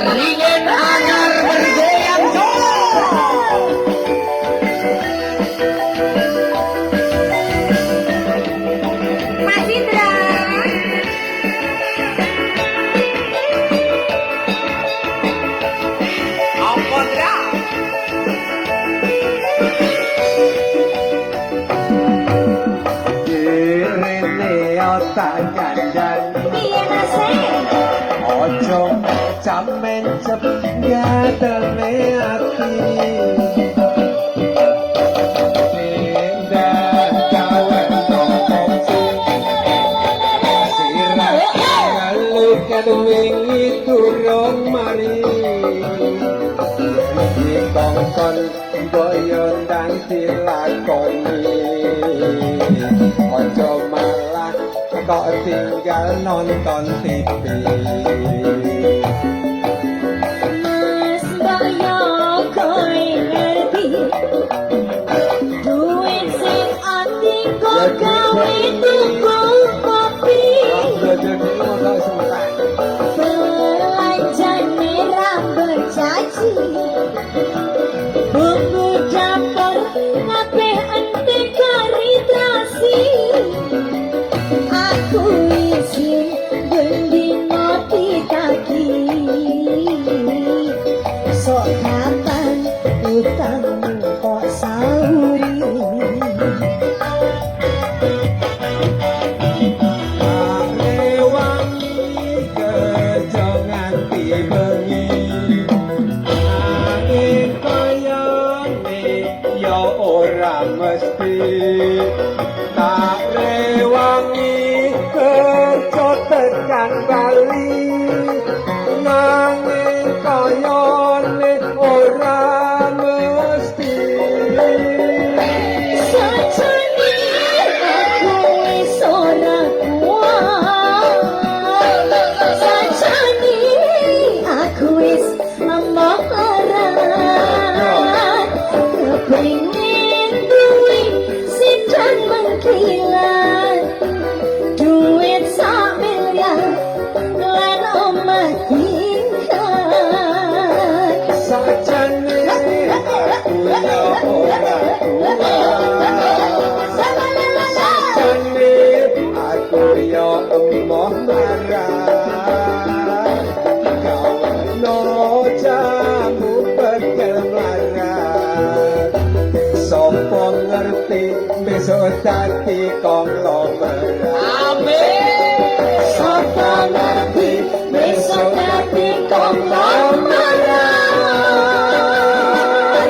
ringin anyar bergoyang Mas Indra. apa Ndra? Rene otak kandhani Piye nasib? ojo camen cep gatene ati pindah kawan tongkongsi sirah ngalukan wingi durung mari dikongkon boyo ndang dilakoni ojo malah kok tinggal nonton TV Mas Bayo kowe ngerti. Duit sing ati kok gawe tuku kopi. Belanjane rambut caci. Bumbu dapur kabeh ente karitasi. Aku izin bendino ditagi. Sok kapan utangmu kok sauri. Rewangi kerja nganti bengi nanging kayane ya ora mesti tak rewangi kerja tekan bali nanging kayane ora mesti Sajane aku wis ora kuat. Sajane aku wis lamaran. Kepingin duit sidan mengkilat. Duit sak miliar lan omah tingkat. sajane aku ya ora sajane aku ya emoh marah kawono jamu pekel marah sapa ngerti besok dadi konglomerat amin